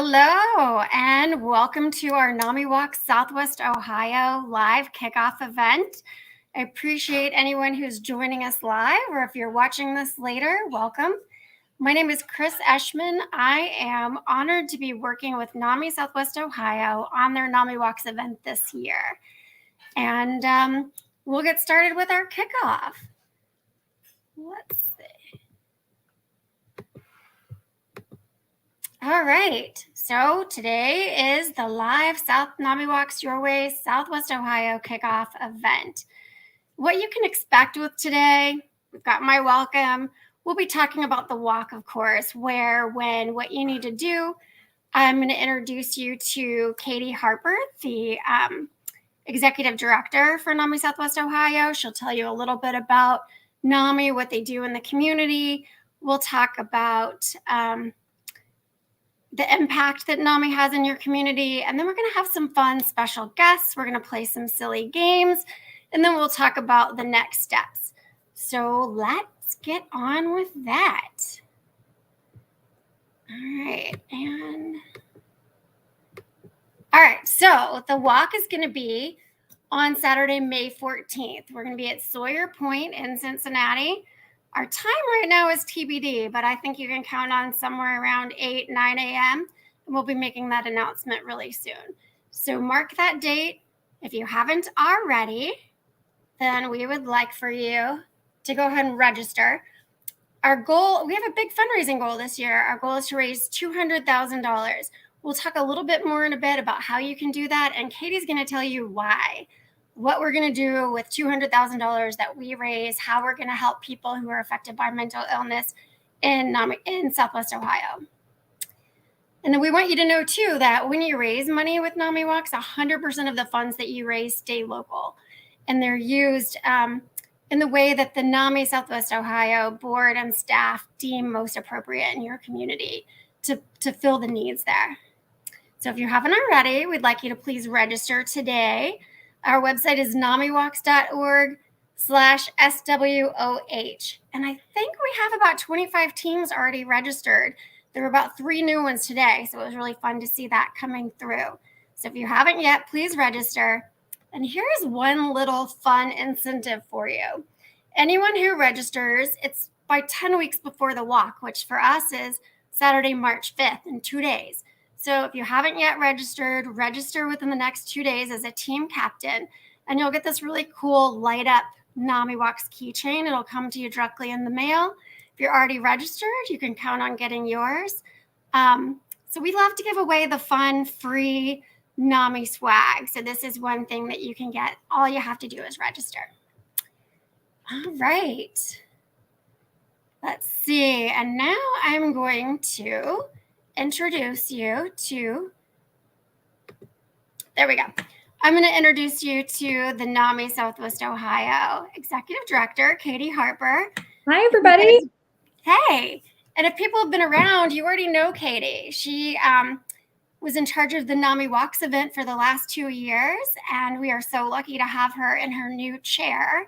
Hello, and welcome to our NAMIWalks Southwest Ohio live kickoff event. I appreciate anyone who's joining us live, or if you're watching this later, welcome. My name is Chris Eschman. I am honored to be working with NAMI Southwest Ohio on their NAMIWalks event this year. And we'll get started with our kickoff. Let's see. All right, so today is the live South NAMIWalks Your Way Southwest Ohio kickoff event. What you can expect with today, we've got my welcome. We'll be talking about the walk, of course, where, when, what you need to do. I'm going to introduce you to Katie Harper, the Executive Director for NAMI Southwest Ohio. She'll tell you a little bit about NAMI, what they do in the community. We'll talk about the impact that NAMI has in your community. And then we're going to have some fun special guests. We're going to play some silly games. And then we'll talk about the next steps. So let's get on with that. All right, so the walk is going to be on Saturday, May 14th. We're going to be at Sawyer Point in Cincinnati. Our time right now is TBD, but I think you can count on somewhere around 8, 9 a.m. And we'll be making that announcement really soon. So mark that date. If you haven't already, then we would like for you to go ahead and register. Our goal, we have a big fundraising goal this year. Our goal is to raise $200,000. We'll talk a little bit more in a bit about how you can do that. And Katie's going to tell you why. What we're going to do with $200,000 that we raise, how we're going to help people who are affected by mental illness in Southwest Ohio. And then we want you to know, too, that when you raise money with NAMIWalks, 100% of the funds that you raise stay local. And they're used in the way that the NAMI Southwest Ohio board and staff deem most appropriate in your community to fill the needs there. So if you haven't already, we'd like you to please register today. Our website is namiwalks.org/SWOH. And I think we have about 25 teams already registered. There were about 3 new ones today, so it was really fun to see that coming through. So if you haven't yet, please register. And here's one little fun incentive for you. Anyone who registers, it's by 10 weeks before the walk, which for us is Saturday, March 5th in 2 days. So if you haven't yet registered, register within the next 2 days as a team captain, and you'll get this really cool light up NAMIWalks keychain. It'll come to you directly in the mail. If you're already registered, you can count on getting yours. So we love to give away the fun, free NAMI swag. So this is one thing that you can get. All you have to do is register. All right. Let's see. And now I'm going to introduce you to, there we go. I'm going to introduce you to the NAMI Southwest Ohio Executive Director, Katie Harper. Hi, everybody. Hey. And if people have been around, you already know Katie. She was in charge of the NAMIWalks event for the last 2 years, and we are so lucky to have her in her new chair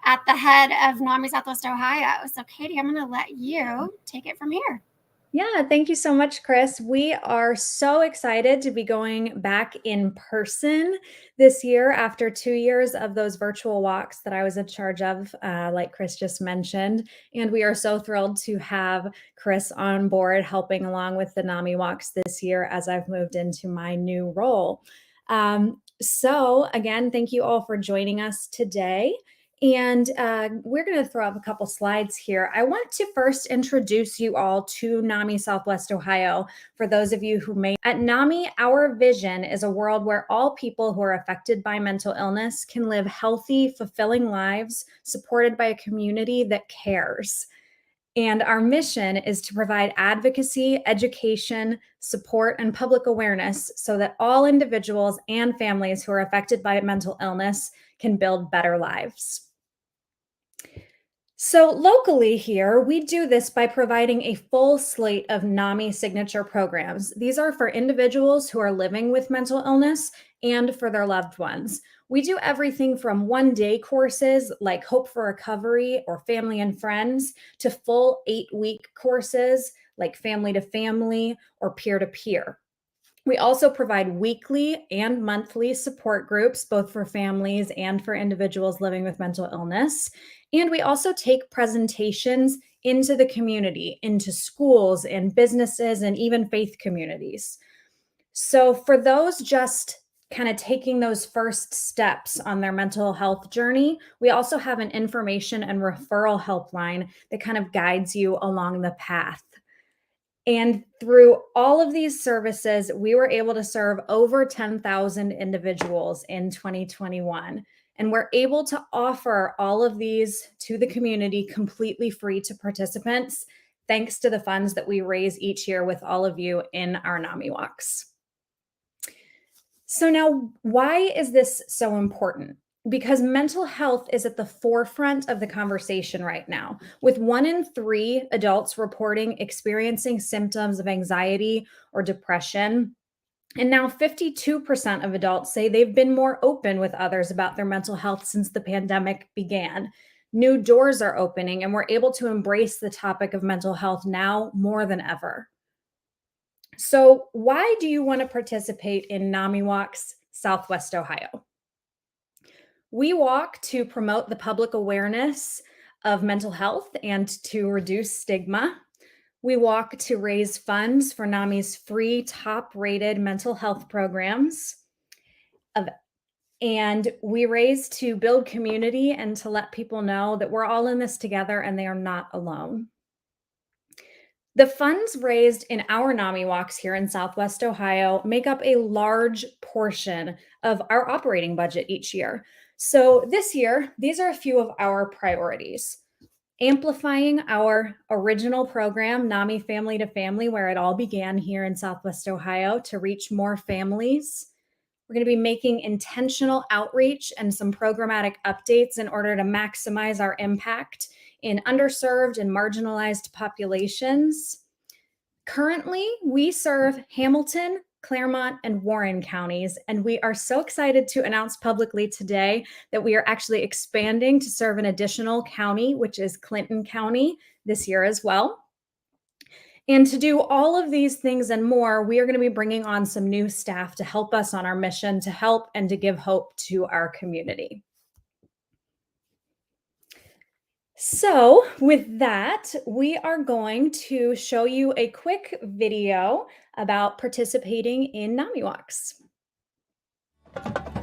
at the head of NAMI Southwest Ohio. So Katie, I'm going to let you take it from here. Yeah, thank you so much, Chris. We are so excited to be going back in person this year after 2 years of those virtual walks that I was in charge of, like Chris just mentioned. And we are so thrilled to have Chris on board helping along with the NAMIWalks this year as I've moved into my new role. So again, thank you all for joining us today. And we're going to throw up a couple slides here. I want to first introduce you all to NAMI Southwest Ohio. For those of you who may, at NAMI, our vision is a world where all people who are affected by mental illness can live healthy, fulfilling lives supported by a community that cares. And our mission is to provide advocacy, education, support, and public awareness so that all individuals and families who are affected by mental illness can build better lives. So locally here, we do this by providing a full slate of NAMI signature programs. These are for individuals who are living with mental illness and for their loved ones. We do everything from one-day courses like Hope for Recovery or Family and Friends to full 8-week courses like Family to Family or Peer to Peer. We also provide weekly and monthly support groups, both for families and for individuals living with mental illness. And we also take presentations into the community, into schools and businesses and even faith communities. So for those just kind of taking those first steps on their mental health journey, we also have an information and referral helpline that kind of guides you along the path. And through all of these services, we were able to serve over 10,000 individuals in 2021. And we're able to offer all of these to the community completely free to participants, thanks to the funds that we raise each year with all of you in our NAMIWalks. So now, why is this so important? Because mental health is at the forefront of the conversation right now, with 1 in 3 adults reporting experiencing symptoms of anxiety or depression. And now 52% of adults say they've been more open with others about their mental health since the pandemic began. New doors are opening, and we're able to embrace the topic of mental health now more than ever. So why do you want to participate in NAMIWalks Southwest Ohio? We walk to promote the public awareness of mental health and to reduce stigma. We walk to raise funds for NAMI's free top-rated mental health programs. And we raise to build community and to let people know that we're all in this together and they are not alone. The funds raised in our NAMIWalks here in Southwest Ohio make up a large portion of our operating budget each year. So this year, these are a few of our priorities. Amplifying our original program, NAMI Family to Family, where it all began here in Southwest Ohio, to reach more families. We're going to be making intentional outreach and some programmatic updates in order to maximize our impact in underserved and marginalized populations. Currently, we serve Hamilton, Claremont, and Warren counties, and we are so excited to announce publicly today that we are actually expanding to serve an additional county, which is Clinton County, this year as well. And to do all of these things and more, we are going to be bringing on some new staff to help us on our mission to help and to give hope to our community. So with that, we are going to show you a quick video about participating in NAMIWalks.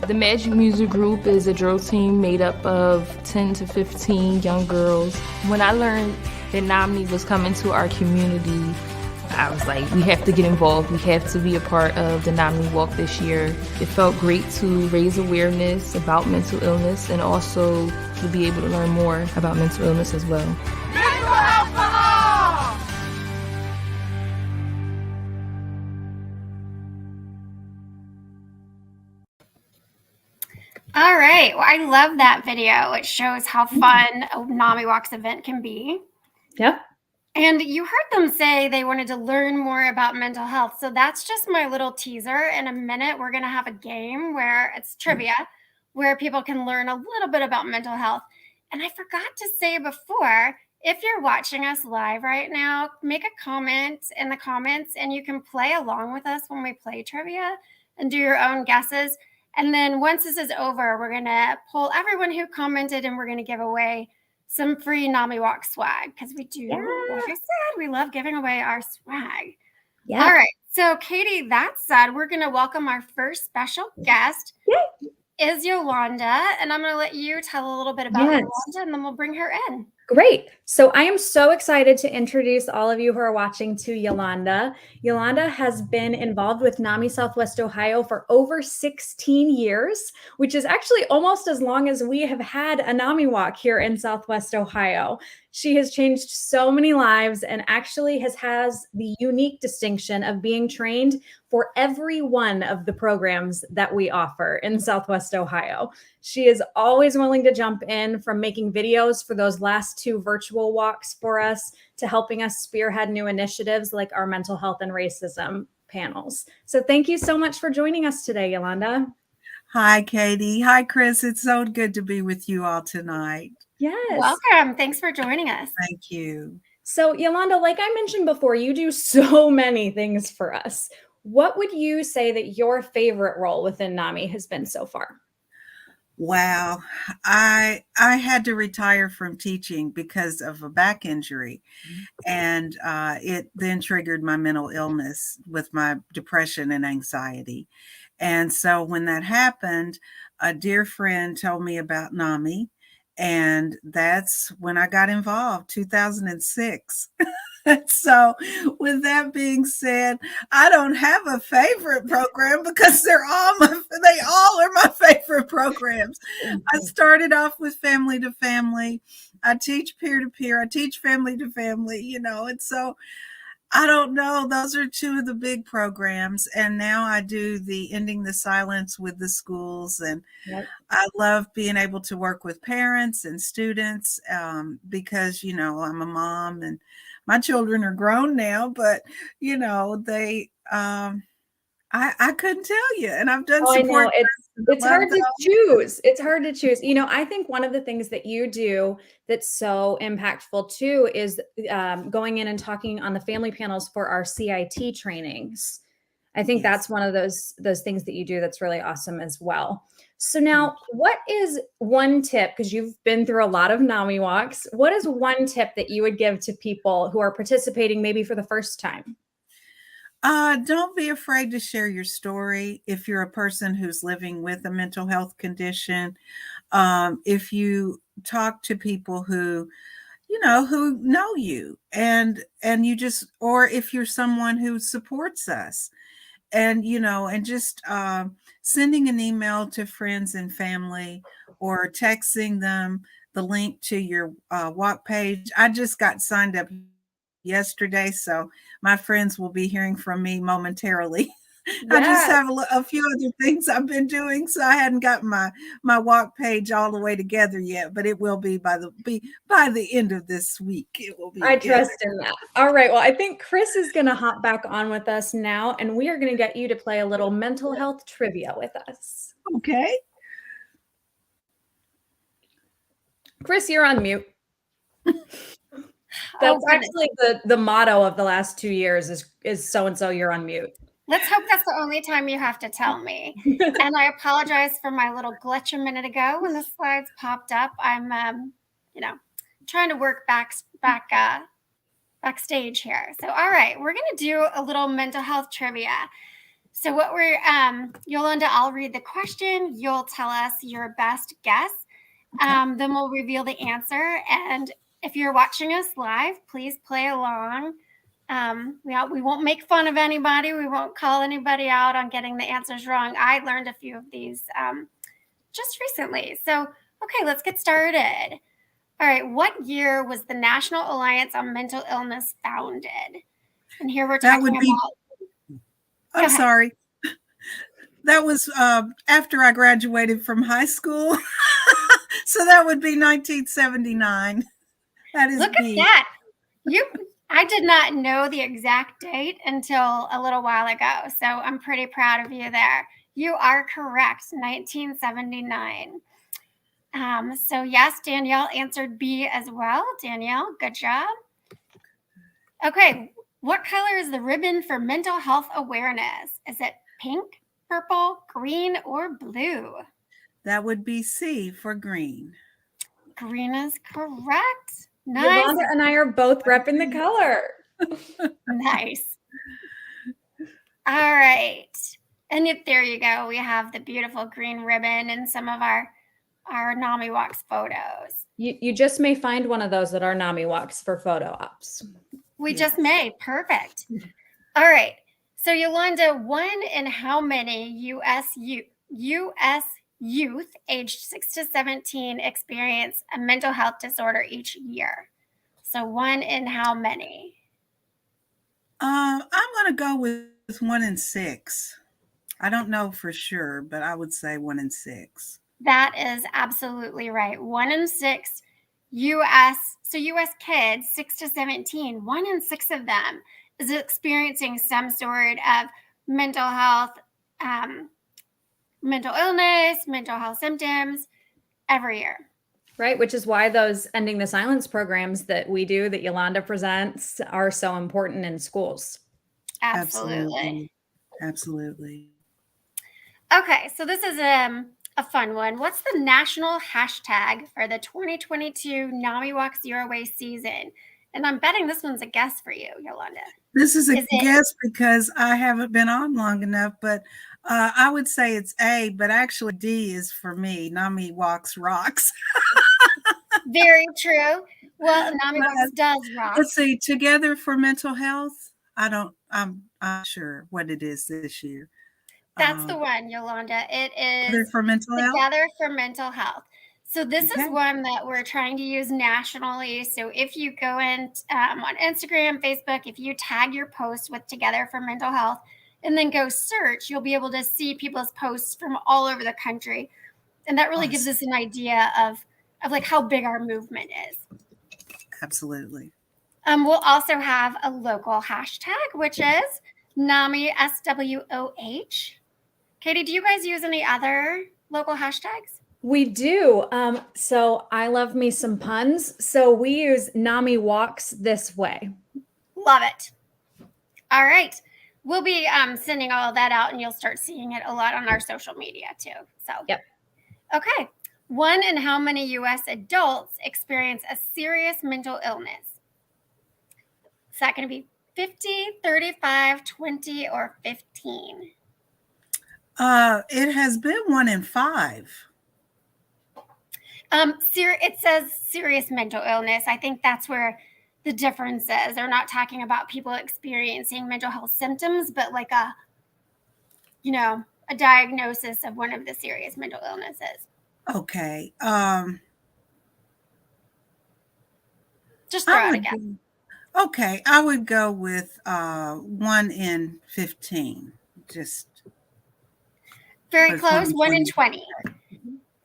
The Magic Music Group is a drill team made up of 10 to 15 young girls. When I learned that NAMI was coming to our community, I was like, we have to get involved. We have to be a part of the NAMI Walk this year. It felt great to raise awareness about mental illness and also to be able to learn more about mental illness as well. All right. Well, I love that video. It shows how fun a NAMIWalks event can be. Yep. And you heard them say they wanted to learn more about mental health. So that's just my little teaser. In a minute, we're going to have a game where it's trivia, where people can learn a little bit about mental health. And I forgot to say before, if you're watching us live right now, make a comment in the comments and you can play along with us when we play trivia and do your own guesses. And then once this is over, we're going to pull everyone who commented and we're going to give away some free NAMIWalk swag because we do, like I said, we love giving away our swag. Yeah. All right. So Katie, that said, we're going to welcome our first special guest. Yay. Is Yolanda. And I'm going to let you tell a little bit about Yolanda and then we'll bring her in. Great. So I am so excited to introduce all of you who are watching to Yolanda. Yolanda has been involved with NAMI Southwest Ohio for over 16 years, which is actually almost as long as we have had a NAMI Walk here in Southwest Ohio. She has changed so many lives and actually has the unique distinction of being trained for every one of the programs that we offer in Southwest Ohio. She is always willing to jump in, from making videos for those last 2 virtual walks for us to helping us spearhead new initiatives like our mental health and racism panels. So thank you so much for joining us today, Yolanda. Hi, Katie. Hi, Chris. It's so good to be with you all tonight. Yes. Welcome. Thanks for joining us. Thank you. So, Yolanda, like I mentioned before, you do so many things for us. What would you say that your favorite role within NAMI has been so far? Wow. I had to retire from teaching because of a back injury. And it then triggered my mental illness with my depression and anxiety. And so when that happened, a dear friend told me about NAMI. And that's when I got involved, 2006. So with that being said, I don't have a favorite program because they all are my favorite programs. I started off with family to family. I teach peer to peer. I teach family to family, and so I don't know. Those are two of the big programs. And now I do the Ending the Silence with the schools. And Yep. I love being able to work with parents and students because, I'm a mom and my children are grown now, but, they, I couldn't tell you. And I've done Oh, I support. know it's hard to choose. It's hard to choose. I think one of the things that you do that's so impactful too is going in and talking on the family panels for our CIT trainings. I think that's one of those things that you do that's really awesome as well. So now, what is one tip, because you've been through a lot of NAMIWalks, what is one tip that you would give to people who are participating maybe for the first time? Don't be afraid to share your story if you're a person who's living with a mental health condition. If you talk to people who know you and you just, or if you're someone who supports us and, and just sending an email to friends and family or texting them the link to your walk page. I just got signed up yesterday, so my friends will be hearing from me momentarily. I just have a few other things I've been doing, so I hadn't gotten my walk page all the way together yet, but it will be by the end of this week. It will be. I trust in that. All right. Well, I think Chris is going to hop back on with us now, and we are going to get you to play a little mental health trivia with us. Okay. Chris, you're on mute. That's actually the motto of the last 2 years is so-and-so, you're on mute. Let's hope that's the only time you have to tell me. And I apologize for my little glitch a minute ago when the slides popped up. I'm, trying to work backstage here. So, all right, we're going to do a little mental health trivia. So what Yolanda, I'll read the question. You'll tell us your best guess. Okay. Then we'll reveal the answer. And if you're watching us live, please play along. We won't make fun of anybody. We won't call anybody out on getting the answers wrong. I learned a few of these just recently. So, okay, let's get started. All right, what year was the National Alliance on Mental Illness founded? And here we're talking about... I'm sorry. That was after I graduated from high school. So that would be 1979. That is Look at that. I did not know the exact date until a little while ago. So I'm pretty proud of you there. You are correct, 1979. So yes, Danielle answered B as well. Danielle, good job. Okay, what color is the ribbon for mental health awareness? Is it pink, purple, green, or blue? That would be C for green. Green is correct. Nice. Yolanda and I are both repping the color. Nice. All right. And there you go. We have the beautiful green ribbon and some of our NAMIWalks photos. You just may find one of those at our NAMIWalks for photo ops. We just may. Perfect. All right. So Yolanda, one in how many U.S. youth aged 6 to 17 experience a mental health disorder each year? So one in how many? I'm going to go with 1 in 6. I don't know for sure, but I would say 1 in 6. That is absolutely right. 1 in 6 U.S. So U.S. kids, 6 to 17, 1 in 6 of them is experiencing some sort of mental health mental illness, mental health symptoms every year. Right, which is why those Ending the Silence programs that we do, that Yolanda presents, are so important in schools. Absolutely. Absolutely. Okay, so this is a fun one. What's the national hashtag for the 2022 NAMIWalks Your Way season? And I'm betting this one's a guess for you, Yolanda. This is a guess because I haven't been on long enough, but I would say it's A, but actually D is for me. NAMIWalks rocks. Very true. Well, NAMIWalks does rock. Let's see, Together for Mental Health. I'm sure what it is this year. That's the one, Yolanda. It is Together for Mental Health. Together for Mental Health. So this is one that we're trying to use nationally. So if you go in on Instagram, Facebook, if you tag your post with Together for Mental Health and then go search, you'll be able to see people's posts from all over the country. And that really gives us an idea of like how big our movement is. Absolutely. We'll also have a local hashtag, which is NAMI SWOH. Katie, do you guys use any other local hashtags? We do. So I love me some puns. So we use NAMIWalks this way. Love it. All right. We'll be sending all of that out, and you'll start seeing it a lot on our social media too. So, yep. Okay. 1 in how many U.S. adults experience a serious mental illness? Is that going to be 50, 35, 20, or 15? It has been 1 in 5. It says serious mental illness. I think that's where the difference is. They're not talking about people experiencing mental health symptoms, but like a diagnosis of one of the serious mental illnesses. Okay. Just throw out a guess. Okay, I would go with 1 in 15. Just very close. 1 in 20.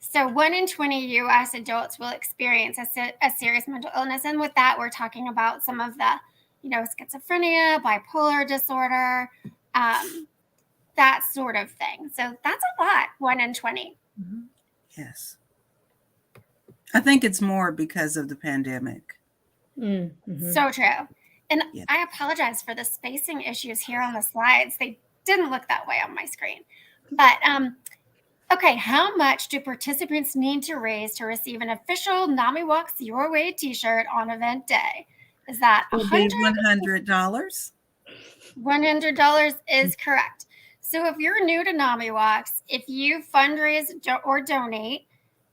So 1 in 20 U.S. adults will experience a serious mental illness. And with that, we're talking about some of the, schizophrenia, bipolar disorder, that sort of thing. So that's a lot, 1 in 20. Mm-hmm. Yes. I think it's more because of the pandemic. Mm-hmm. So true. And I apologize for the spacing issues here on the slides. They didn't look that way on my screen. But okay, how much do participants need to raise to receive an official NAMIWalks Your Way t-shirt on event day? Is that $100? $100 is correct. So if you're new to NAMIWalks, if you fundraise or donate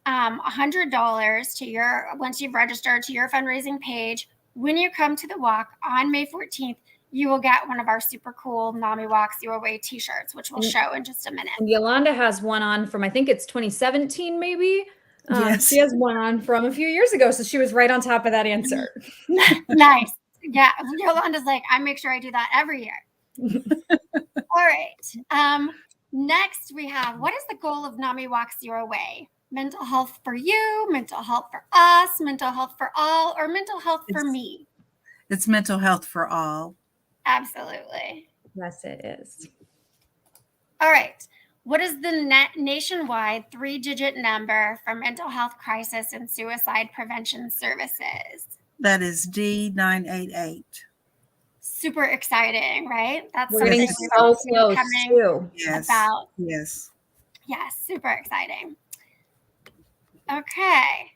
$100 to once you've registered to your fundraising page, when you come to the walk on May 14th, you will get one of our super cool NAMIWalks Your Way t-shirts, which we'll show in just a minute. And Yolanda has one on from, I think it's 2017, maybe. Yes. She has one on from a few years ago. So she was right on top of that answer. Nice. Yeah. Yolanda's like, I make sure I do that every year. All right. Next we have, what is the goal of NAMIWalks Your Way? Mental health for you, mental health for us, mental health for all, or mental health for me? It's mental health for all. Absolutely. Yes, it is. All right. What is the nationwide 3-digit number for mental health crisis and suicide prevention services? That is D988. Super exciting, right? That's We're getting so close too. Yes. Yes. Yes, super exciting. Okay.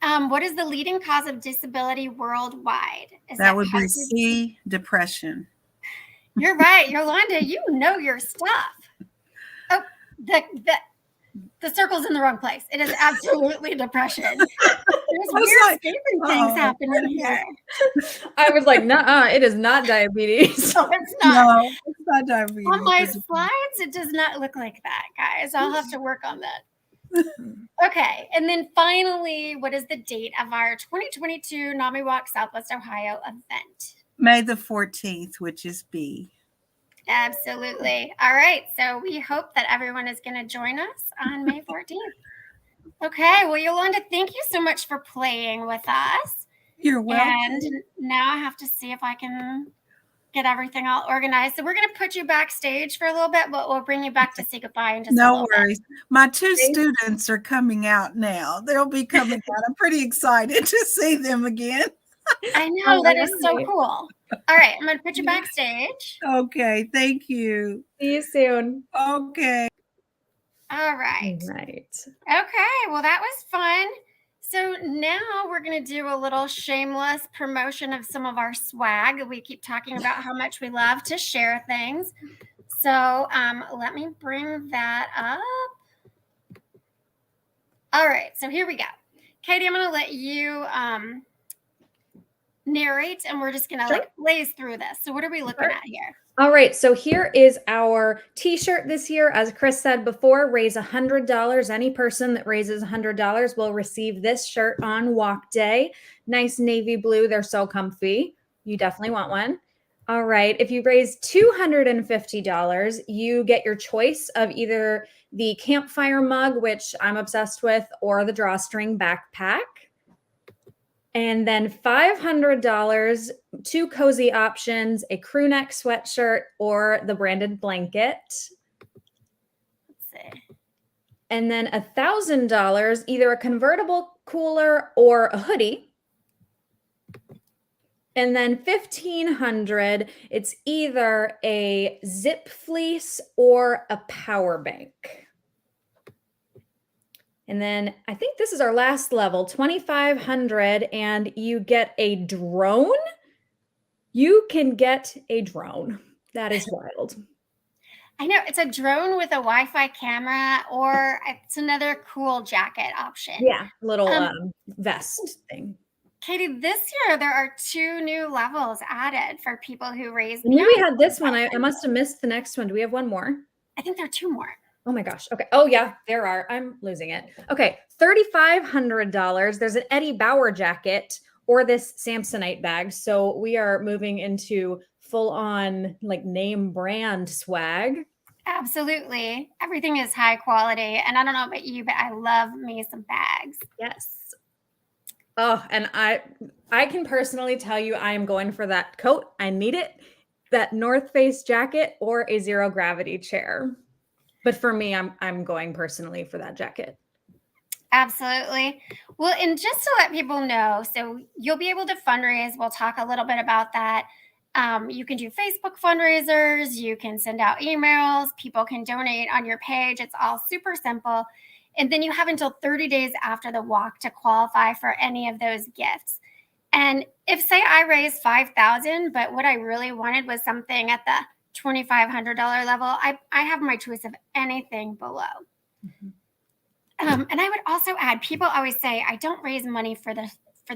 What is the leading cause of disability worldwide? That would be C, depression. You're right, Yolanda. You know your stuff. Oh, the circle's in the wrong place. It is absolutely depression. There's weird spacing things happening here. I was like, nuh-uh, it is not diabetes. No, it's not. No, it's not diabetes. On my slides, it does not look like that, guys. I'll have to work on that. Okay, and then finally, what is the date of our 2022 NAMIWalks Southwest Ohio event? May the 14th, which is B. Absolutely. All right, so we hope that everyone is going to join us on May 14th. Okay, well, Yolanda, thank you so much for playing with us. You're welcome. And now I have to see if I can get everything all organized. So we're going to put you backstage for a little bit, but we'll bring you back to say goodbye in just a No little worries. My two students are coming out now. They'll be coming out. I'm pretty excited to see them again. bit. I know, that is so cool. All right, I'm going to put you backstage. Okay, thank you. See you soon. Okay. All right. Okay, well, that was fun. So now we're going to do a little shameless promotion of some of our swag. We keep talking about how much we love to share things. So let me bring that up. All right, so here we go. Katie, I'm going to let you narrate, and we're just going to like blaze through this. So what are we looking at here? All right, so here is our t-shirt this year. As Chris said before, raise $100. Any person that raises $100 will receive this shirt on walk day. Nice navy blue. They're so comfy. You definitely want one. All right, if you raise $250, you get your choice of either the campfire mug, which I'm obsessed with, or the drawstring backpack. And then $500, 2 cozy options, a crew neck sweatshirt or the branded blanket. Let's see. And then $1,000, either a convertible cooler or a hoodie. And then $1,500, it's either a zip fleece or a power bank. And then I think this is our last level, $2,500, and you get a drone. You can get a drone. That is wild. I know, it's a drone with a Wi-Fi camera, or it's another cool jacket option. Yeah, little vest thing. Katie, this year there are 2 new levels added for people who raise. I knew we had this one. I must have missed the next one. Do we have one more? I think there are 2 more. Oh my gosh. Okay. Oh yeah, there are. I'm losing it. Okay. $3,500. There's an Eddie Bauer jacket or this Samsonite bag. So we are moving into full on like name brand swag. Absolutely. Everything is high quality. And I don't know about you, but I love me some bags. Yes. Oh, and I can personally tell you I am going for that coat. I need it. That North Face jacket or a zero gravity chair. But for me, I'm going personally for that jacket. Absolutely. Well, and just to let people know, so you'll be able to fundraise. We'll talk a little bit about that. You can do Facebook fundraisers. You can send out emails. People can donate on your page. It's all super simple. And then you have until 30 days after the walk to qualify for any of those gifts. And if, say, I raised $5,000, but what I really wanted was something at the $2,500 level, I have my choice of anything below. Mm-hmm. And I would also add, people always say, I don't raise money for the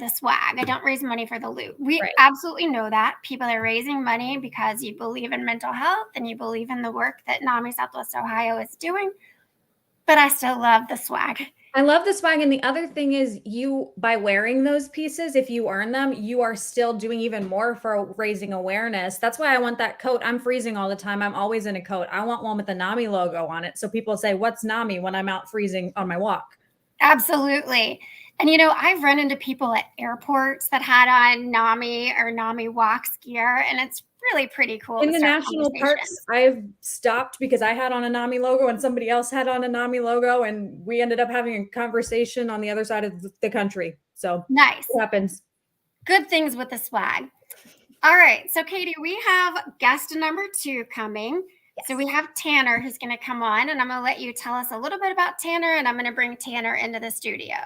swag. I don't raise money for the loot. We absolutely know that. People are raising money because you believe in mental health and you believe in the work that NAMI Southwest Ohio is doing. But I still love the swag. I love the swag. And the other thing is, you, by wearing those pieces, if you earn them, you are still doing even more for raising awareness. That's why I want that coat. I'm freezing all the time. I'm always in a coat. I want one with the NAMI logo on it. So people say, what's NAMI when I'm out freezing on my walk? Absolutely. And, you know, I've run into people at airports that had on NAMI or NAMIWalks gear, and it's really pretty cool. In the national parks, I've stopped because I had on a NAMI logo and somebody else had on a NAMI logo, and we ended up having a conversation on the other side of the country. So nice. It happens. Good things with the swag. All right. So, Katie, we have guest number 2 coming. Yes. So we have Tanner who's going to come on, and I'm going to let you tell us a little bit about Tanner, and I'm going to bring Tanner into the studio.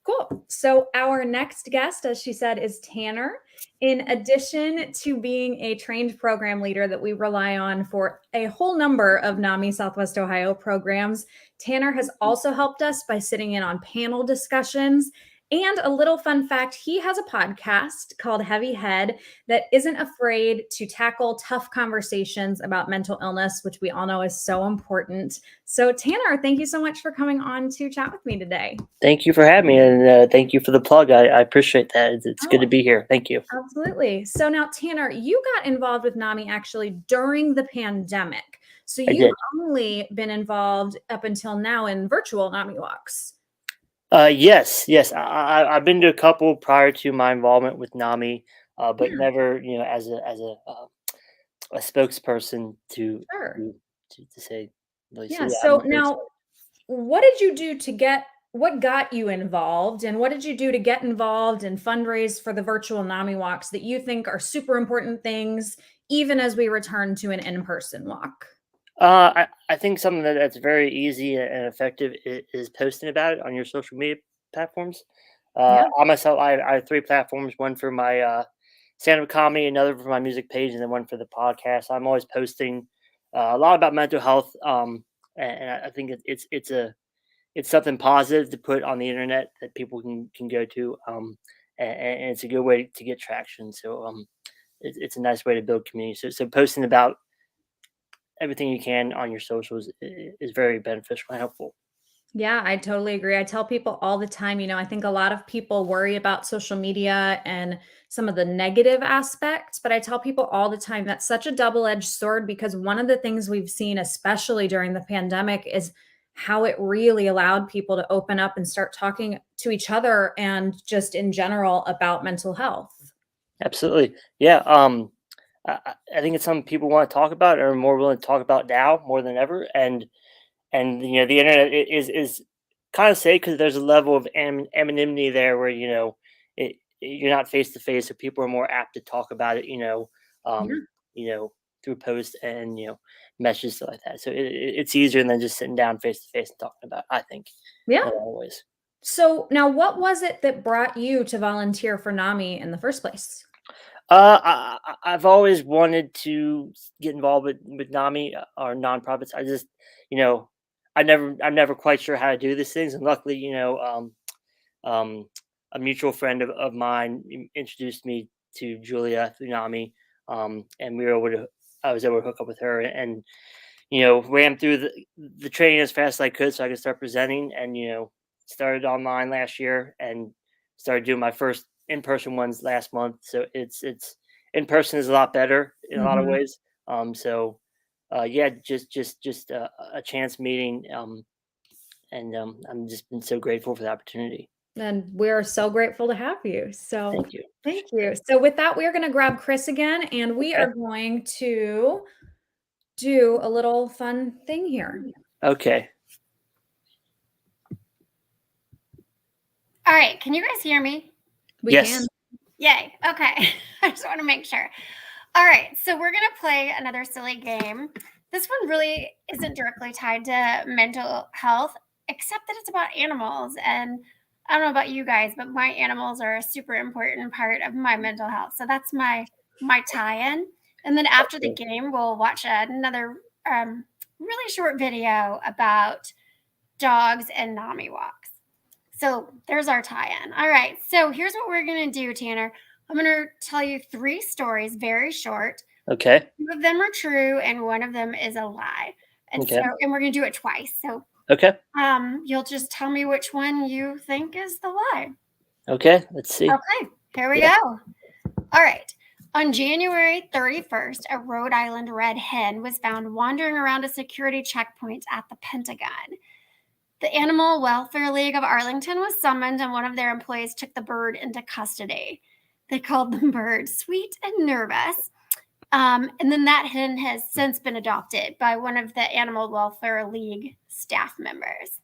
Cool. So our next guest, as she said, is Tanner. In addition to being a trained program leader that we rely on for a whole number of NAMI Southwest Ohio programs, Tanner has also helped us by sitting in on panel discussions. And a little fun fact, he has a podcast called Heavy Head that isn't afraid to tackle tough conversations about mental illness, which we all know is so important. So Tanner, thank you so much for coming on to chat with me today. Thank you for having me, and thank you for the plug. I appreciate that. It's good to be here. Thank you. Absolutely. So now, Tanner, you got involved with NAMI actually during the pandemic. So you've only been involved up until now in virtual NAMIWalks. Yes. I've been to a couple prior to my involvement with NAMI, but never, as a a spokesperson to Sure. to say. Like, Yeah. I'm So very now, excited. what did you do to get, what got you involved, and what did you do to get involved and fundraise for the virtual NAMI walks that you think are super important things, even as we return to an in-person walk? I think something that's very easy and effective is posting about it on your social media platforms. Yeah. I myself, I have 3 platforms: one for my stand-up comedy, another for my music page, and then one for the podcast. I'm always posting a lot about mental health, and I think it's something positive to put on the internet that people can go to, and it's a good way to get traction. So it's a nice way to build community. So posting about everything you can on your socials is very beneficial and helpful. Yeah, I totally agree. I tell people all the time, I think a lot of people worry about social media and some of the negative aspects, but I tell people all the time that's such a double-edged sword, because one of the things we've seen, especially during the pandemic, is how it really allowed people to open up and start talking to each other and just in general about mental health. Absolutely, yeah. I think it's something people want to talk about, or are more willing to talk about now more than ever. And the internet is kind of safe because there's a level of anonymity there where you're not face to face, so people are more apt to talk about it. Yeah. You know through posts and messages, stuff like that. So it's easier than just sitting down face to face and talking about it, I think, Yeah. in a lot of ways. So now, what was it that brought you to volunteer for NAMI in the first place? I've always wanted to get involved with NAMI or nonprofits. I just, you know, I'm never quite sure how to do these things, and luckily, um, a mutual friend of mine introduced me to Julia through NAMI, and I was able to hook up with her, and ran through the training as fast as I could so I could start presenting, and started online last year and started doing my first in-person ones last month. So it's in person is a lot better in a lot of Mhm. ways. So yeah, just a chance meeting, and I'm just been so grateful for the opportunity. And we're so grateful to have you. So Thank you. thank you. So with that, we are going to grab Chris again, and we Okay. are going to do a little fun thing here. Okay. All right. Can you guys hear me? We Yes. can. Yay. Okay. I just want to make sure. All right. So we're going to play another silly game. This one really isn't directly tied to mental health, except that it's about animals. And I don't know about you guys, but my animals are a super important part of my mental health. So that's my tie-in. And then after the game, we'll watch another really short video about dogs and NAMIWalks. So there's our tie-in. All right. So here's what we're going to do, Tanner. I'm going to tell you 3 stories, very short. Okay. 2 of them are true and 1 of them is a lie. And Okay. and we're going to do it twice. So Okay. you'll just tell me which one you think is the lie. Okay. Let's see. Okay. Here we go. All right. On January 31st, a Rhode Island red hen was found wandering around a security checkpoint at the Pentagon. The Animal Welfare League of Arlington was summoned, and one of their employees took the bird into custody. They called the bird Sweet and Nervous. And then that hen has since been adopted by one of the Animal Welfare League staff members.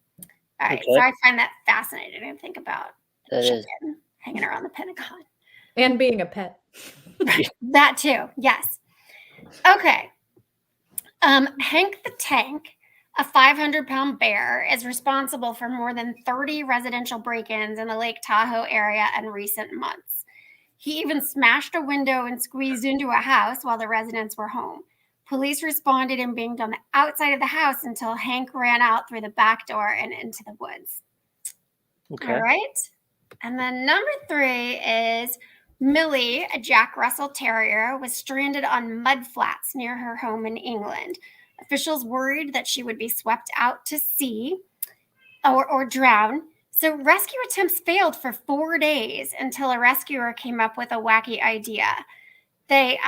All right. Okay. So I find that fascinating to think about a That chicken is. hanging around the Pentagon. And being a pet. That too. Yes. Okay. Hank the Tank, a 500-pound bear, is responsible for more than 30 residential break-ins in the Lake Tahoe area in recent months. He even smashed a window and squeezed into a house while the residents were home. Police responded and banged on the outside of the house until Hank ran out through the back door and into the woods. Okay. All right. And then number 3 is Millie, a Jack Russell Terrier, was stranded on mud flats near her home in England. Officials worried that she would be swept out to sea or drown. So rescue attempts failed for 4 days until a rescuer came up with a wacky idea. They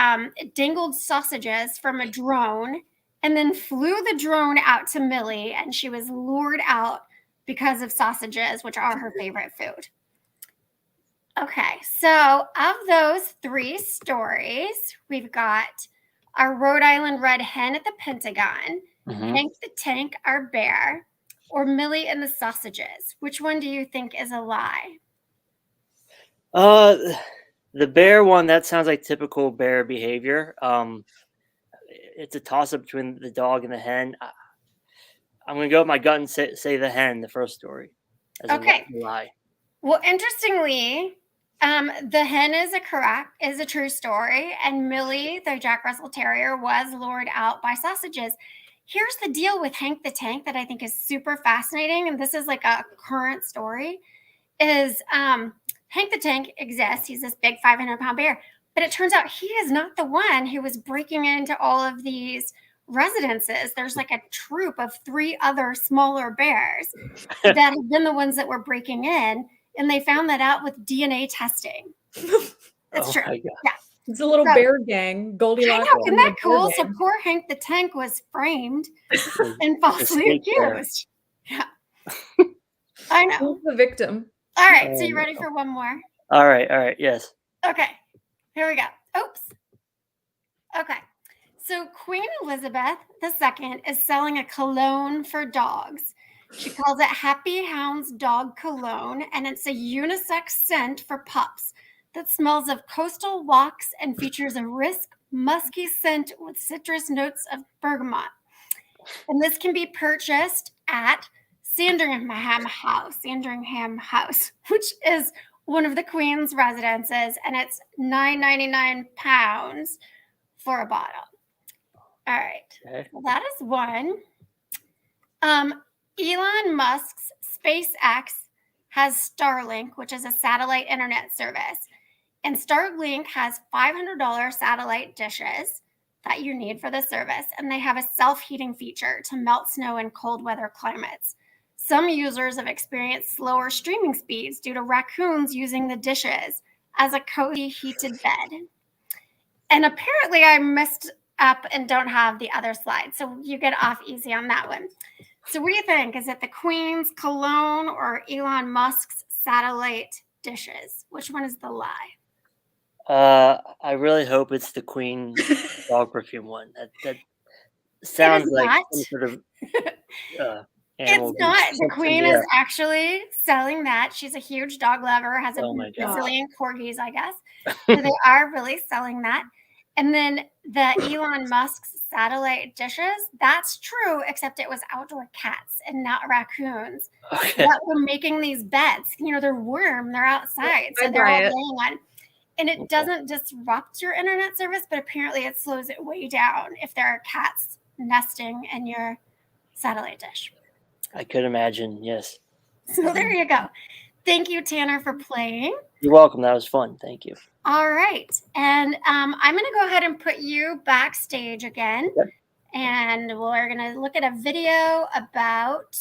dangled sausages from a drone and then flew the drone out to Millie, and she was lured out because of sausages, which are her favorite food. Okay, so of those 3 stories, we've got our Rhode Island red hen at the Pentagon, Mhm. Hank the Tank, our bear, or Millie and the sausages? Which one do you think is a lie? The bear one, that sounds like typical bear behavior. It's a toss up between the dog and the hen. I'm gonna go with my gut and say the hen, the first story, as Okay. a lie. Well, interestingly, the hen is a true story, and Millie, the Jack Russell Terrier, was lured out by sausages. Here's the deal with Hank the Tank that I think is super fascinating, and this is like a current story, is Hank the Tank exists. He's this big 500-pound bear, but it turns out he is not the one who was breaking into all of these residences. There's like a troop of 3 other smaller bears that have been the ones that were breaking in, and they found that out with DNA testing. It's true. My God. Yeah. It's a little bear gang. Goldilocks. I know, isn't that and the bear cool? So gang. poor Hank the Tank was framed and falsely snake bear. accused. Yeah. I know. Who's the victim? All right. So you Oh, ready for one more? All right. Yes. Okay. Here we go. Oops. Okay. So Queen Elizabeth II is selling a cologne for dogs. She calls it Happy Hounds Dog Cologne, and it's a unisex scent for pups that smells of coastal walks and features a brisk, musky scent with citrus notes of bergamot. And this can be purchased at Sandringham House, which is one of the Queen's residences, and it's £9.99 for a bottle. All right. Okay. Well, that is one. Elon Musk's SpaceX has Starlink, which is a satellite internet service. And Starlink has $500 satellite dishes that you need for the service. And they have a self-heating feature to melt snow in cold weather climates. Some users have experienced slower streaming speeds due to raccoons using the dishes as a cozy heated bed. And apparently I messed up and don't have the other slide. So you get off easy on that one. So what do you think? Is it the Queen's cologne or Elon Musk's satellite dishes? Which one is the lie? I really hope it's the Queen dog perfume one. That sounds like not. some sort of animal. It's not. The something, Queen yeah. is actually selling that. She's a huge dog lover, has a Oh my God. bazillion corgis, I guess. So they are really selling that. And then the Elon Musk's satellite dishes, that's true, except it was outdoor cats and not raccoons Okay. that were making these beds. You know, they're warm, they're outside, so I'd they're all buy it. laying on. And it doesn't disrupt your internet service, but apparently it slows it way down if there are cats nesting in your satellite dish. I could imagine. Yes. So there you go. Thank you, Tanner, for playing. You're welcome. That was fun. Thank you. All right. And I'm going to go ahead and put you backstage again. Okay. And we're going to look at a video about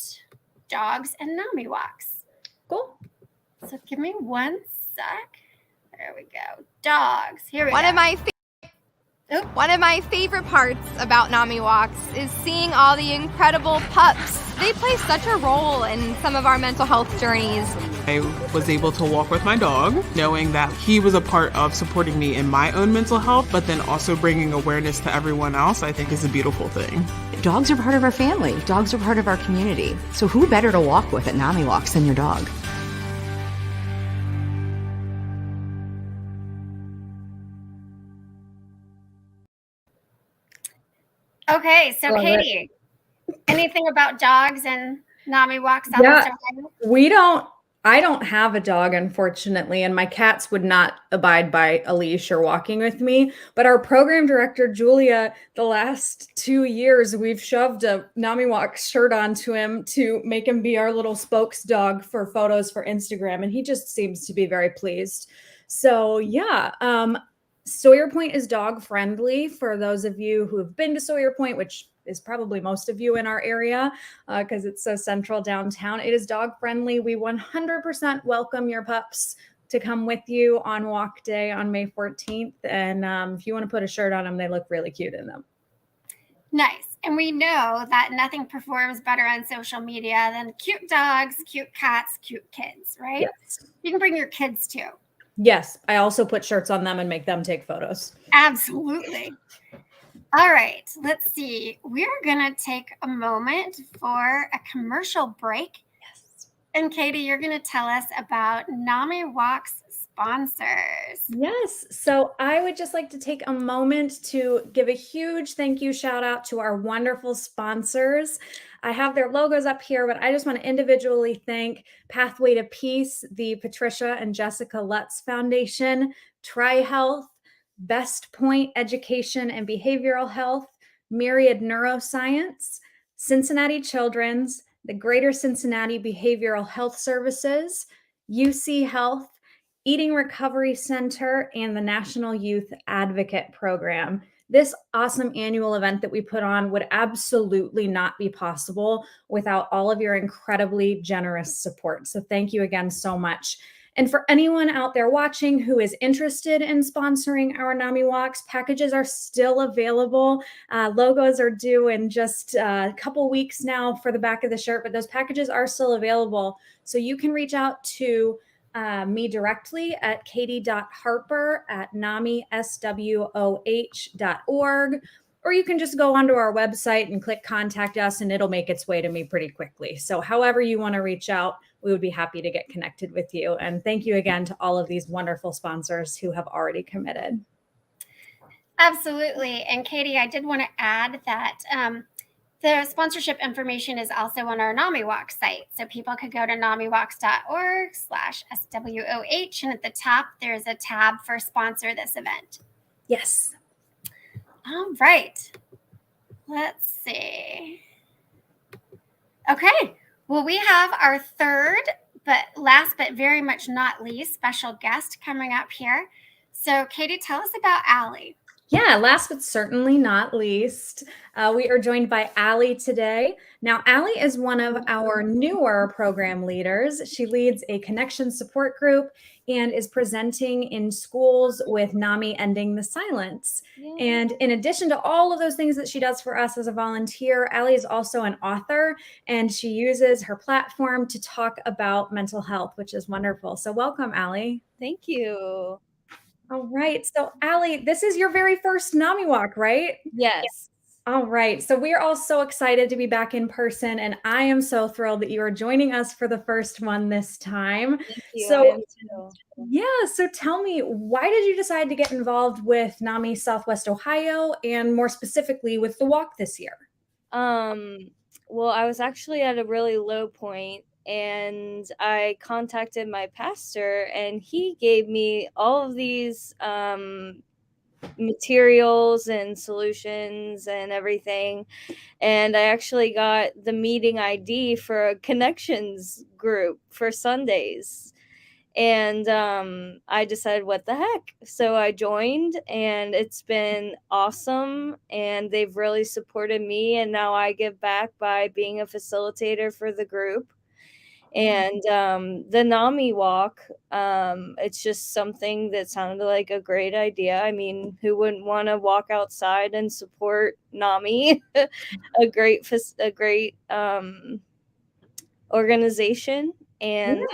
dogs and NAMIWalks. Cool. So give me one sec. There we go. Dogs. Here we go. One of my favorite parts about NAMIWalks is seeing all the incredible pups. They play such a role in some of our mental health journeys. I was able to walk with my dog, knowing that he was a part of supporting me in my own mental health, but then also bringing awareness to everyone else, I think is a beautiful thing. Dogs are part of our family. Dogs are part of our community. So who better to walk with at NAMIWalks than your dog? Okay, so Love it. Katie, anything about dogs and NAMIWalks? Yeah. I don't have a dog, unfortunately, and my cats would not abide by a leash or walking with me. But our program director, Julia, the last 2 years, we've shoved a NAMIWalks shirt onto him to make him be our little spokes dog for photos for Instagram. And he just seems to be very pleased. So yeah, Sawyer Point is dog friendly for those of you who have been to Sawyer Point, which is probably most of you in our area because it's so central downtown. It is dog friendly. We 100% welcome your pups to come with you on walk day on May 14th. And if you want to put a shirt on them, they look really cute in them. Nice. And we know that nothing performs better on social media than cute dogs, cute cats, cute kids, right? Yes. You can bring your kids too. Yes. I also put shirts on them and make them take photos. Absolutely. All right, let's see. We're going to take a moment for a commercial break. Yes. And Katie, you're going to tell us about NAMIWalks sponsors. Yes. So I would just like to take a moment to give a huge thank you shout out to our wonderful sponsors. I have their logos up here, but I just want to individually thank Pathway to Peace, the Patricia and Jessica Lutz Foundation, TriHealth, Best Point Education and Behavioral Health, Myriad Neuroscience, Cincinnati Children's, the Greater Cincinnati Behavioral Health Services, UC Health, Eating Recovery Center, and the National Youth Advocate Program. This awesome annual event that we put on would absolutely not be possible without all of your incredibly generous support. So thank you again so much. And for anyone out there watching who is interested in sponsoring our NAMIWalks, packages are still available. Logos are due in just a couple weeks now for the back of the shirt, but those packages are still available. So you can reach out to me directly at katie.harper@namiswoh.org, or you can just go onto our website and click contact us and it'll make its way to me pretty quickly. So however you want to reach out, we would be happy to get connected with you. And thank you again to all of these wonderful sponsors who have already committed. Absolutely. And Katie, I did want to add that the sponsorship information is also on our NAMIWalks site. So people could go to namiwalks.org/SWOH. And at the top, there's a tab for sponsor this event. Yes. All right. Let's see. Okay. Well, we have our third, but last but very much not least, special guest coming up here. So Katie, tell us about Allie. Yeah, last but certainly not least, we are joined by Allie today. Now, Allie is one of our newer program leaders. She leads a connection support group and is presenting in schools with NAMI Ending the Silence. Yeah. And in addition to all of those things that she does for us as a volunteer, Allie is also an author, and she uses her platform to talk about mental health, which is wonderful. So welcome, Allie. Thank you. All right. So, Allie, this is your very first NAMIWalk, right? Yes. All right. So we're all so excited to be back in person, and I am so thrilled that you are joining us for the first one this time. Thank you. So, I am too. Yeah. So tell me, why did you decide to get involved with NAMI Southwest Ohio, and more specifically with the walk this year? Well, I was actually at a really low point, and I contacted my pastor, and he gave me all of these materials and solutions and everything. And I actually got the meeting ID for a connections group for Sundays. And I decided, what the heck? So I joined, and it's been awesome. And they've really supported me. And now I give back by being a facilitator for the group. And the NAMI walk, it's just something that sounded like a great idea. I mean, who wouldn't want to walk outside and support NAMI, a great organization. And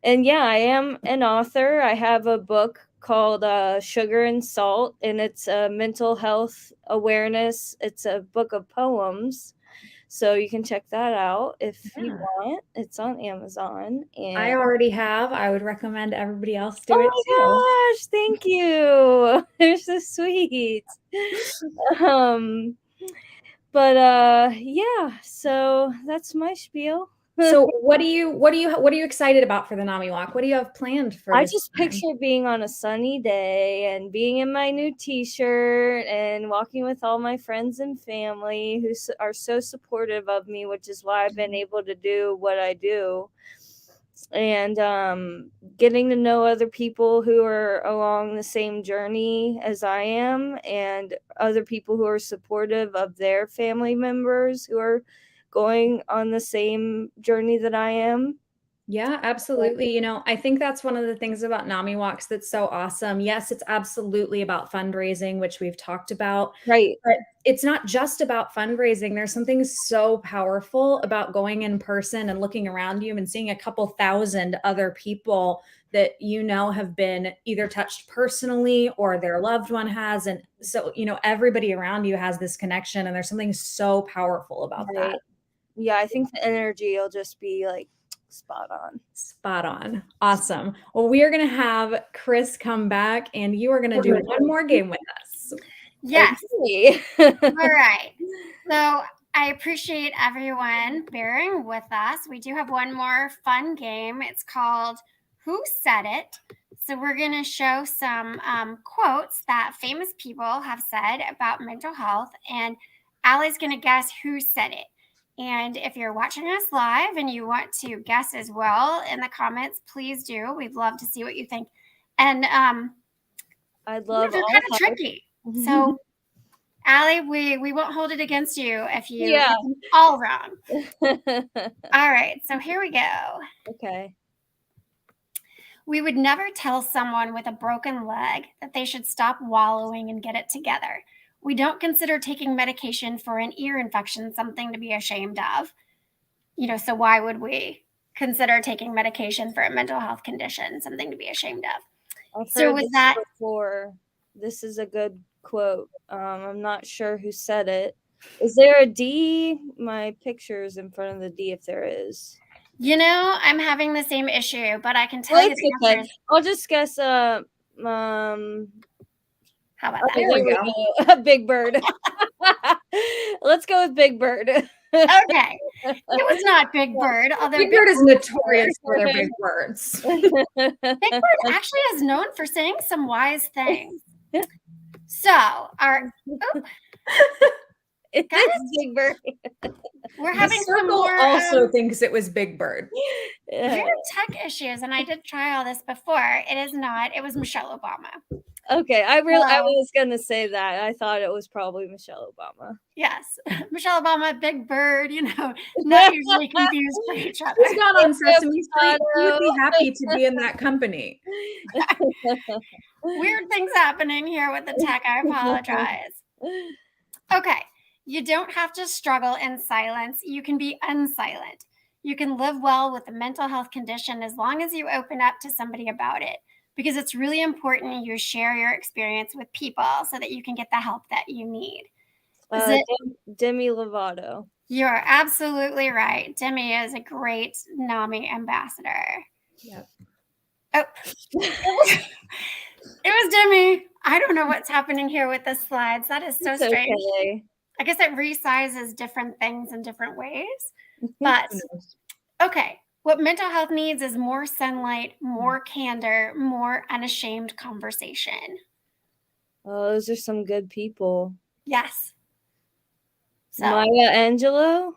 yeah, I am an author. I have a book called Sugar and Salt, and it's a mental health awareness. It's a book of poems. So you can check that out if you want. It's on Amazon. And I already have. I would recommend everybody else do it too. Oh my gosh, thank you. They're so sweet. Yeah, so that's my spiel. So what are you excited about for the NAMI walk? What do you have planned for I this just time? picture being on a sunny day and being in my new t-shirt and walking with all my friends and family who are so supportive of me, which is why I've been able to do what I do. And getting to know other people who are along the same journey as I am, and other people who are supportive of their family members who are going on the same journey that I am. Yeah, absolutely. You know, I think that's one of the things about NAMIWalks that's so awesome. Yes, it's absolutely about fundraising, which we've talked about, Right. but it's not just about fundraising. There's something so powerful about going in person and looking around you and seeing a couple thousand other people that you know have been either touched personally or their loved one has. And so, you know, everybody around you has this connection, and there's something so powerful about Right. that. Yeah, I think the energy will just be like spot on. Spot on. Awesome. Well, we are going to have Chris come back, and you are going to do one more game with us. Yes. Okay. All right. So I appreciate everyone bearing with us. We do have one more fun game. It's called Who Said It? So we're going to show some quotes that famous people have said about mental health, and Allie's going to guess who said it. And if you're watching us live and you want to guess as well in the comments, please do. We'd love to see what you think. And I'd love they're all kind of help. tricky. So Allie, we won't hold it against you if you Yeah. get them all wrong. All right, so here we go. Okay. We would never tell someone with a broken leg that they should stop wallowing and get it together. We don't consider taking medication for an ear infection something to be ashamed of. You know, so why would we consider taking medication for a mental health condition something to be ashamed of? I've So heard was this that before. This is a good quote. I'm not sure who said it. Is there a D? My picture's in front of the D if there is. You know, I'm having the same issue, but I can tell Well, you it's the okay. answers. I'll just guess How about that? there we go. Big Bird. Let's go with Big Bird. Okay. It was not Big Bird, although Big Bird is notorious for their big words. Big Bird actually is known for saying some wise things. So, our It guys, is Big Bird. we're The having some circle more also thinks it was Big Bird. weird tech issues, and I did try all this before. It is not. It was Michelle Obama. Okay, I Wow. was gonna say that. I thought it was probably Michelle Obama. Yes, Michelle Obama, Big Bird. You know, not usually confused for each other. Who's not on Sesame Street? Who would be happy to be in that company? Weird things happening here with the tech. I apologize. Okay. You don't have to struggle in silence. You can be unsilent. You can live well with a mental health condition as long as you open up to somebody about it, because it's really important you share your experience with people so that you can get the help that you need. Demi Lovato. You're absolutely right. Demi is a great NAMI ambassador. Yep. Oh, it was Demi. I don't know what's happening here with the slides. That is so It's strange. okay. I guess it resizes different things in different ways. But okay, what mental health needs is more sunlight, more candor, more unashamed conversation. Oh, those are some good people. Yes. So Maya Angelou?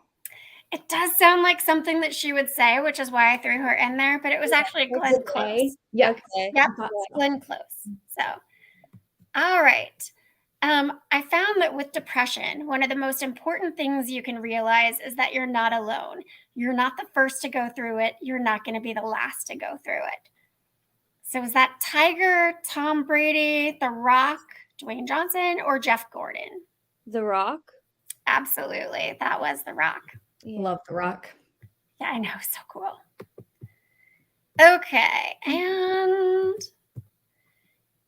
it does sound like something that she would say, which is why I threw her in there, but it was actually Glenn Close. Yeah. Okay. Yep, Glenn Close. So, all right. I found that with depression, one of the most important things you can realize is that you're not alone. You're not the first to go through it. You're not going to be the last to go through it. So is that Tiger, Tom Brady, The Rock, Dwayne Johnson, or Jeff Gordon? The Rock? Absolutely. That was The Rock. Yeah. Love The Rock. Yeah, I know. So cool. Okay. And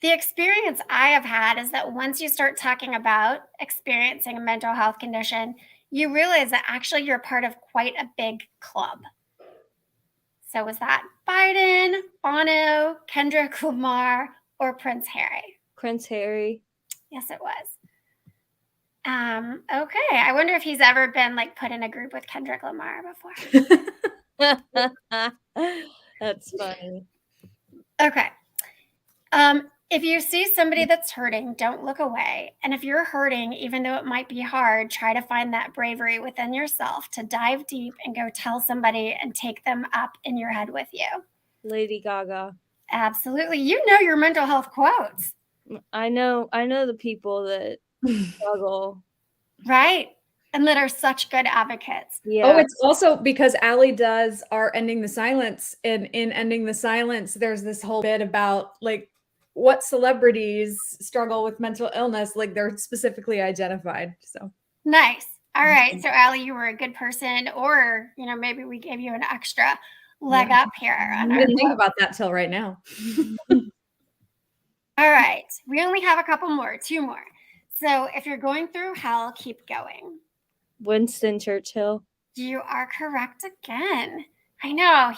the experience I have had is that once you start talking about experiencing a mental health condition, you realize that actually you're part of quite a big club. So was that Biden, Bono, Kendrick Lamar, or Prince Harry? Prince Harry. Yes, it was. Okay. I wonder if he's ever been like put in a group with Kendrick Lamar before. That's funny. Okay. If you see somebody that's hurting, don't look away. And if you're hurting, even though it might be hard, try to find that bravery within yourself to dive deep and go tell somebody and take them up in your head with you. Lady Gaga. Absolutely. You know your mental health quotes. I know the people that struggle. Right. and that are such good advocates. Yeah. Oh, it's also because Allie does our Ending the Silence, and in Ending the Silence, there's this whole bit about like what celebrities struggle with mental illness, like they're specifically identified. So Nice. All right. So Allie, you were a good person, or maybe we gave you an extra leg up here. I didn't think about that till right now. All right. We only have a couple more, 2 more. So if you're going through hell, keep going. Winston Churchill. You are correct again. I know.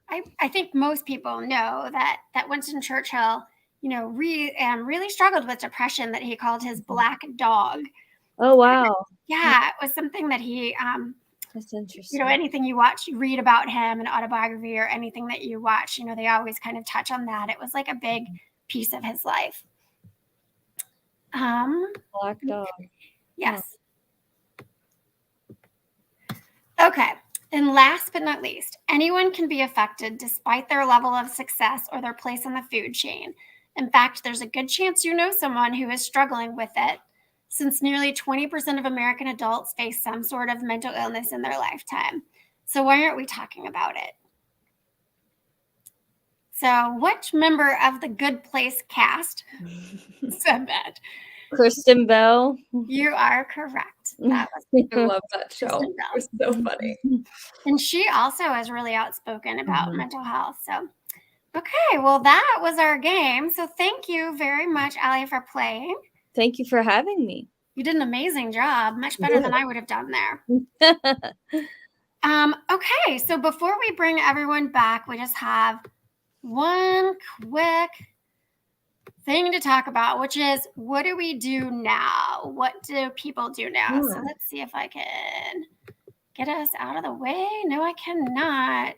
I think most people know that Winston Churchill, really struggled with depression that he called his black dog. Oh, wow. Yeah, it was something that he That's interesting. anything you watch, you read about him, an autobiography or anything that you watch, they always kind of touch on that. It was like a big piece of his life. Black dog. Yes. Okay. And last but not least, anyone can be affected despite their level of success or their place in the food chain. In fact, there's a good chance you know someone who is struggling with it, since nearly 20% of American adults face some sort of mental illness in their lifetime. So why aren't we talking about it? So which member of the Good Place cast said that? Kristen Bell. You are correct. That I love that show. Kristen Bell. It was so funny. And she also is really outspoken about mental health. So, okay, well, that was our game. So thank you very much, Allie, for playing. Thank you for having me. You did an amazing job, much better than I would have done there. Okay, so before we bring everyone back, we just have one quick thing to talk about, which is, what do we do now? What do people do now? So let's see if I can get us out of the way. No, I cannot.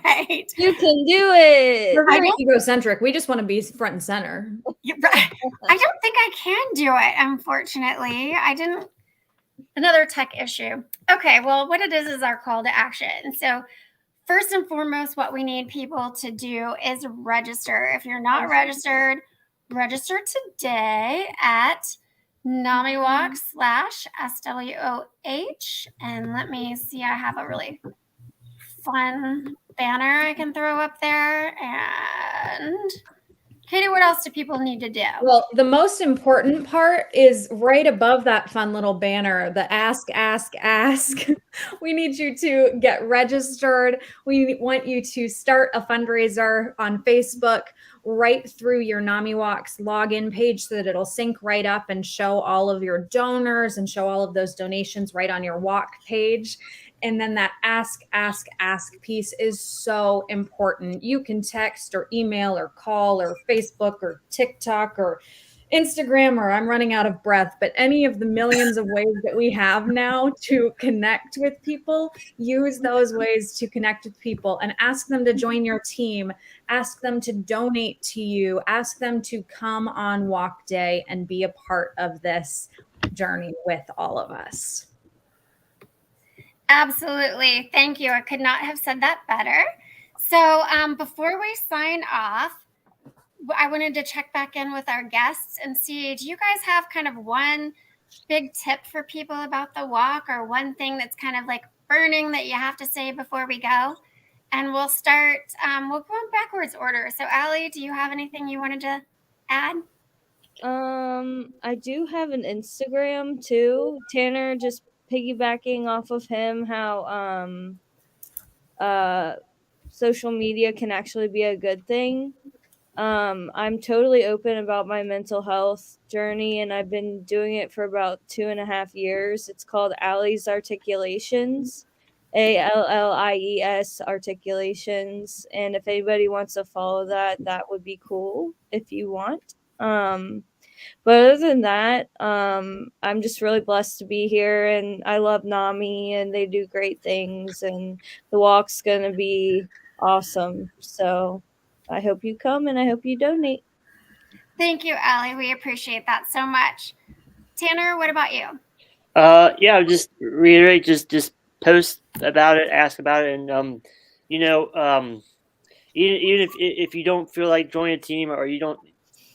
Right. You can do it. We're very egocentric. We just want to be front and center. I don't think I can do it, unfortunately. Another tech issue. Okay, well, what it is our call to action. So first and foremost, what we need people to do is register. If you're not registered, register today at NAMIWalks /SWOH. And let me see, I have a really fun banner I can throw up there. And Katie, what else do people need to do? Well, the most important part is right above that fun little banner, the ask. We need you to get registered. We want you to start a fundraiser on Facebook right through your NAMIWalks login page so that it'll sync right up and show all of your donors and show all of those donations right on your walk page. And then that ask piece is so important. You can text or email or call or Facebook or TikTok or Instagram, or I'm running out of breath, but any of the millions of ways that we have now to connect with people, use those ways to connect with people and ask them to join your team, ask them to donate to you, ask them to come on walk day and be a part of this journey with all of us. Absolutely. Thank you. I could not have said that better. So before we sign off, I wanted to check back in with our guests and see, do you guys have kind of one big tip for people about the walk, or one thing that's kind of like burning that you have to say before we go? And we'll start, we'll go in backwards order. So Allie, do you have anything you wanted to add? I do have an Instagram too. Tanner, just piggybacking off of him, how social media can actually be a good thing. I'm totally open about my mental health journey, and I've been doing it for about 2.5 years. It's called Allie's Articulations, ALLIES Articulations. And if anybody wants to follow that, that would be cool if you want. But other than that, I'm just really blessed to be here, and I love NAMI, and they do great things, and the walk's going to be awesome. So I hope you come, and I hope you donate. Thank you, Allie. We appreciate that so much. Tanner, what about you? Yeah, just reiterate, just post about it, ask about it, and even if you don't feel like joining a team, or you don't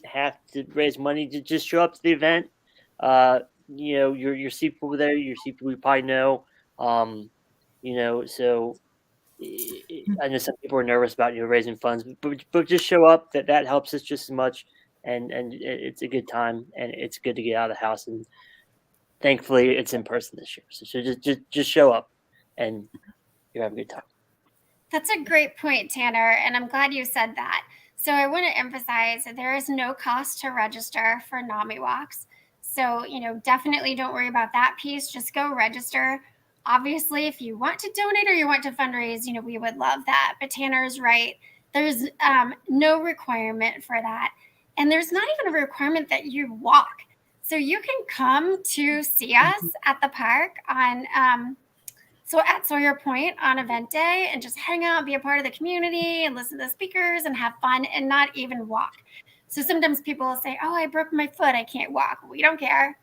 have to raise money to just show up to the event, you see people there, you see people you probably know. So I know some people are nervous about raising funds, but just show up. That helps us just as much, and it's a good time, and it's good to get out of the house. And thankfully, it's in person this year. So just show up, and you'll have a good time. That's a great point, Tanner, and I'm glad you said that. So I want to emphasize that there is no cost to register for NAMIWalks. So, definitely don't worry about that piece. Just go register. Obviously, if you want to donate or you want to fundraise, we would love that. But Tanner's right. There's no requirement for that. And there's not even a requirement that you walk. So you can come to see us at the park on at Sawyer Point on event day and just hang out, be a part of the community and listen to the speakers and have fun and not even walk. So sometimes people will say, oh, I broke my foot, I can't walk. We don't care.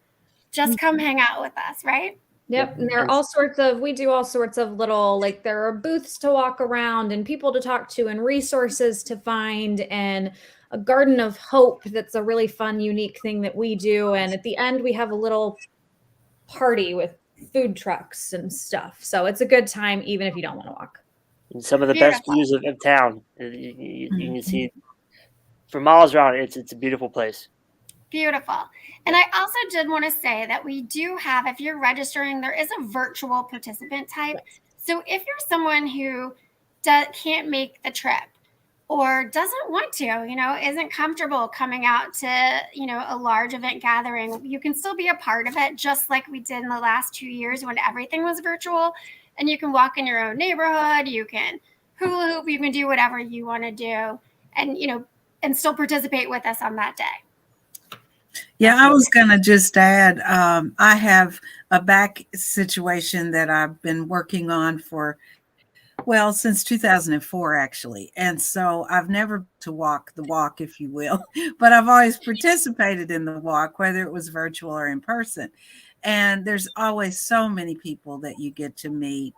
Just come hang out with us, right? Yep. And there are we do all sorts of little, like there are booths to walk around and people to talk to and resources to find and a garden of hope. That's a really fun, unique thing that we do. And at the end, we have a little party with food trucks and stuff. So it's a good time, even if you don't want to walk. And some of the best views of town. You can see for miles around. It's a beautiful place. Beautiful. And I also did want to say that we do have, if you're registering, there is a virtual participant type. So if you're someone who can't make the trip or doesn't want to, isn't comfortable coming out to, a large event gathering, you can still be a part of it, just like we did in the last 2 years when everything was virtual. And you can walk in your own neighborhood, you can hula hoop, you can do whatever you want to do and, and still participate with us on that day. Yeah, I was going to just add, I have a back situation that I've been working on since 2004, actually. And so I've never to walk the walk, if you will, but I've always participated in the walk, whether it was virtual or in person. And there's always so many people that you get to meet.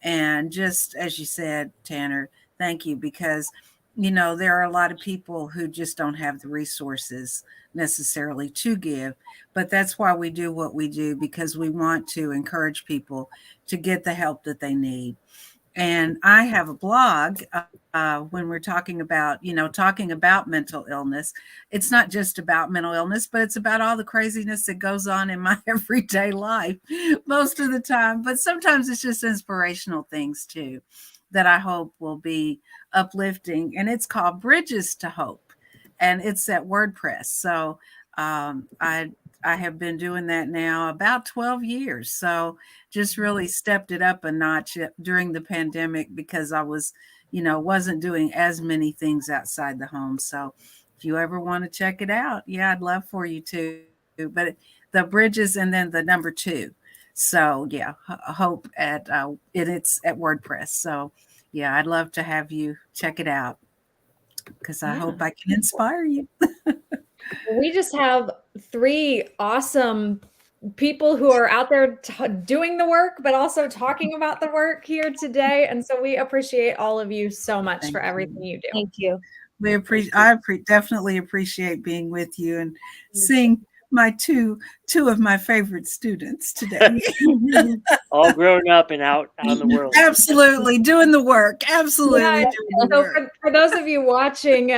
And just as you said, Tanner, thank you, because there are a lot of people who just don't have the resources necessarily to give, but that's why we do what we do, because we want to encourage people to get the help that they need. And I have a blog when we're talking about mental illness. It's not just about mental illness, but it's about all the craziness that goes on in my everyday life most of the time. But sometimes it's just inspirational things too that I hope will be uplifting. And it's called Bridges to Hope. And it's at WordPress. So I have been doing that now about 12 years. So just really stepped it up a notch during the pandemic because I was, wasn't doing as many things outside the home. So if you ever want to check it out, yeah, I'd love for you to. But the Bridges and then the number 2. So yeah, Hope it's at WordPress. So yeah, I'd love to have you check it out because I hope I can inspire you. We just have 3 awesome people who are out there doing the work, but also talking about the work here today. And so we appreciate all of you so much for everything you do. Thank you. I definitely appreciate being with you and seeing my two of my favorite students today. All grown up and out in the world. Absolutely doing the work. Absolutely doing the work. For those of you watching,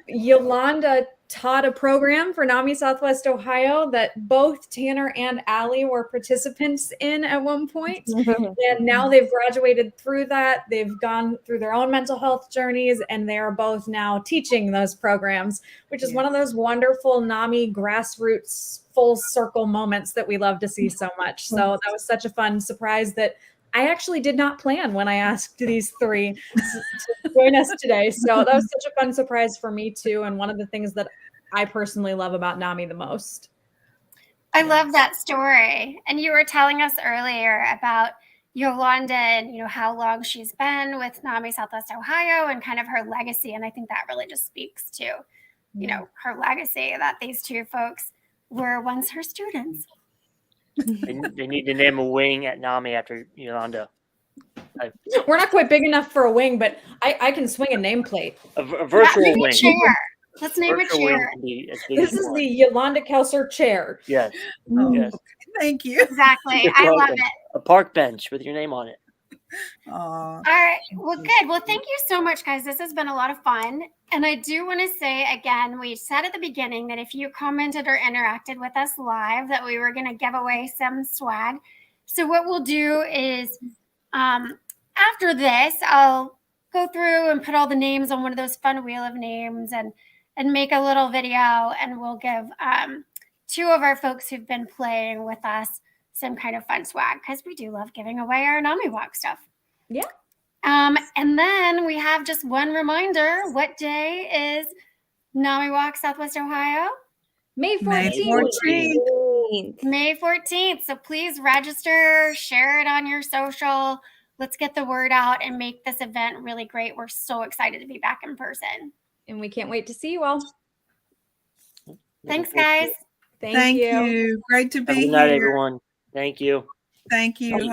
Yolanda taught a program for NAMI Southwest Ohio that both Tanner and Allie were participants in at one point. And now they've graduated through that. They've gone through their own mental health journeys, and they are both now teaching those programs, which is one of those wonderful NAMI grassroots full circle moments that we love to see so much. So that was such a fun surprise that I actually did not plan when I asked these 3 to join us today. So that was such a fun surprise for me too. And one of the things that I personally love about NAMI the most. I love that story. And you were telling us earlier about Yolanda and, how long she's been with NAMI Southwest Ohio and kind of her legacy. And I think that really just speaks to, her legacy, that these 2 folks were once her students. They need to name a wing at NAMI after Yolanda. We're not quite big enough for a wing, but I can swing a nameplate. A virtual wing. Chair. Let's name a chair. This is the Yolanda Kelser chair. Yes. Oh, yes. Thank you. Exactly. You're I love welcome. it. A park bench with your name on it. Aw. All right. Well, good. Well, thank you so much, guys. This has been a lot of fun. And I do want to say again, we said at the beginning that if you commented or interacted with us live, that we were going to give away some swag. So what we'll do is after this, I'll go through and put all the names on one of those fun wheel of names and make a little video, and we'll give two of our folks who've been playing with us some kind of fun swag, because we do love giving away our NAMIWalk stuff. Yeah. And then we have just one reminder. What day is NAMIWalk Southwest Ohio? May 14th. May 14th. May 14th. So please register, share it on your social. Let's get the word out and make this event really great. We're so excited to be back in person. And we can't wait to see you all. Thanks, guys. Thank you. Great to Have be a good night, here. everyone. Thank you. Thank you.